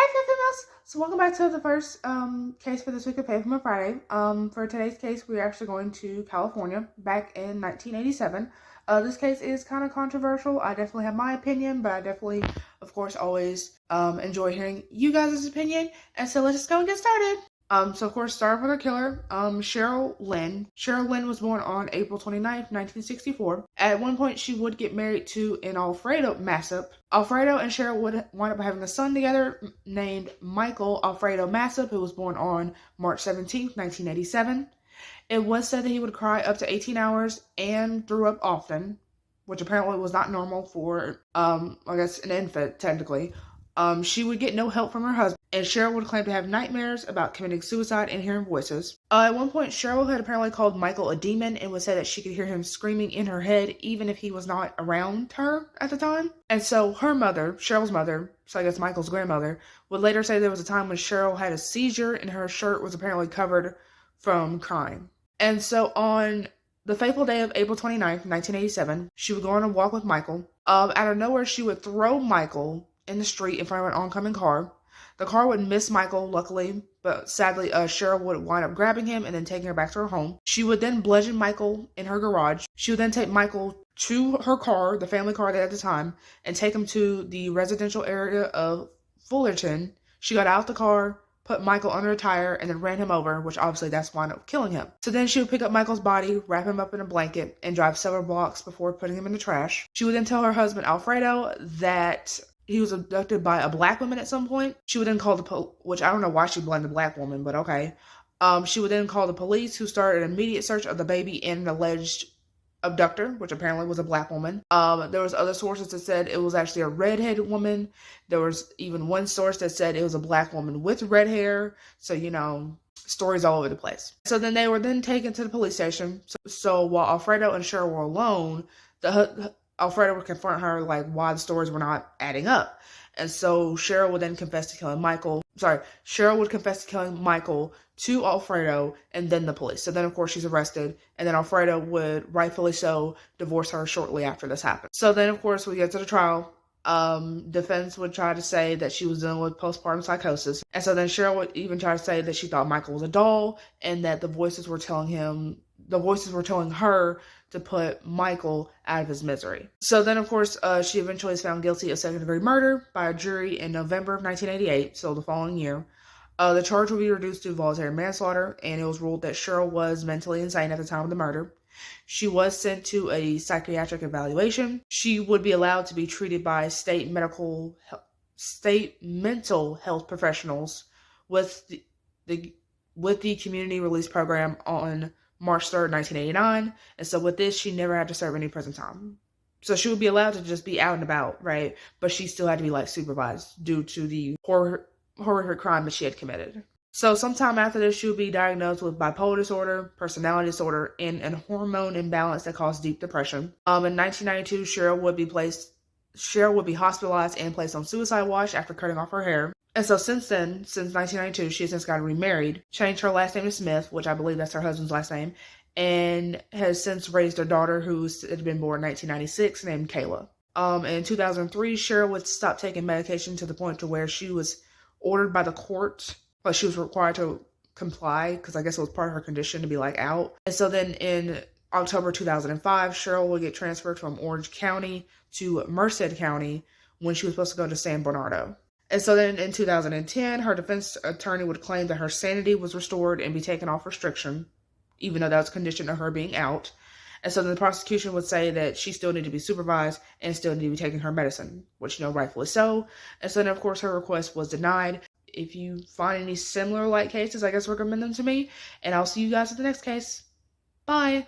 females! So welcome back to the first case for this week of Pavement Friday. For today's case, we're actually going to California back in 1987. This case is kind of controversial. I definitely have my opinion, but I definitely, of course, always enjoy hearing you guys' opinion. And so let's just go and get started. So of course, starting with our killer, Cheryl Lynn. Cheryl Lynn was born on April 29th, 1964. At one point, she would get married to an Alfredo Massip. Alfredo and Cheryl would wind up having a son together named Michael Alfredo Massip, who was born on March 17th, 1987. It was said that he would cry up to 18 hours and threw up often, which apparently was not normal for, I guess, an infant, technically. She would get no help from her husband, and Cheryl would claim to have nightmares about committing suicide and hearing voices. At one point, Cheryl had apparently called Michael a demon and would say that she could hear him screaming in her head even if he was not around her at the time. And so her mother, Cheryl's mother, so I guess Michael's grandmother, would later say there was a time when Cheryl had a seizure and her shirt was apparently covered from crying. And so on the fateful day of April 29th, 1987, she would go on a walk with Michael. Out of nowhere, she would throw Michael in the street in front of an oncoming car. The car would miss Michael, luckily, but sadly, Cheryl would wind up grabbing him and then taking her back to her home. She would then bludgeon Michael in her garage. She would then take Michael to her car, the family car at the time, and take him to the residential area of Fullerton. She got out the car, put Michael under a tire, and then ran him over, which obviously that's wound up killing him. So then she would pick up Michael's body, wrap him up in a blanket, and drive several blocks before putting him in the trash. She would then tell her husband, Alfredo, that he was abducted by a black woman at some point. She would then call the which I don't know why she blamed the black woman, but okay. She would then call the police, who started an immediate search of the baby and an alleged abductor, which apparently was a black woman. There was other sources that said it was actually a redheaded woman. There was even one source that said it was a black woman with red hair. So, you know, stories all over the place. So then they were then taken to the police station. So while Alfredo and Cheryl were alone, Alfredo would confront her, like, why the stories were not adding up. And so Cheryl would then confess to killing Michael. Cheryl would confess to killing Michael to Alfredo and then the police. So then, of course, she's arrested. And then Alfredo would, rightfully so, divorce her shortly after this happened. So then, of course, we get to the trial. Defense would try to say that she was dealing with postpartum psychosis. And so then Cheryl would even try to say that she thought Michael was a doll and that the voices were telling her to put Michael out of his misery. So then, of course, she eventually is found guilty of second-degree murder by a jury in November of 1988, so the following year. The charge will be reduced to voluntary manslaughter, and it was ruled that Cheryl was mentally insane at the time of the murder. She was sent to a psychiatric evaluation. She would be allowed to be treated by state mental health professionals with the community release program on March 3rd, 1989. And so with this, she never had to serve any prison time. So she would be allowed to just be out and about, right? But she still had to be, like, supervised due to the horrific crime that she had committed. So sometime after this, she would be diagnosed with bipolar disorder, personality disorder, and a hormone imbalance that caused deep depression. In 1992, Cheryl would be hospitalized and placed on suicide watch after cutting off her hair. And so since then, since 1992, she has since gotten remarried, changed her last name to Smith, which I believe that's her husband's last name, and has since raised her daughter, who had been born in 1996, named Kayla. In 2003, Cheryl would stop taking medication to the point to where she was ordered by the court, but she was required to comply because I guess it was part of her condition to be, like, out. And so then in October 2005, Cheryl would get transferred from Orange County to Merced County when she was supposed to go to San Bernardino. And so then in 2010, her defense attorney would claim that her sanity was restored and be taken off restriction, even though that was a condition of her being out. And so then the prosecution would say that she still needed to be supervised and still needed to be taking her medicine, which, you know, rightfully so. And so then, of course, her request was denied. If you find any similar like cases, I guess recommend them to me. And I'll see you guys at the next case. Bye.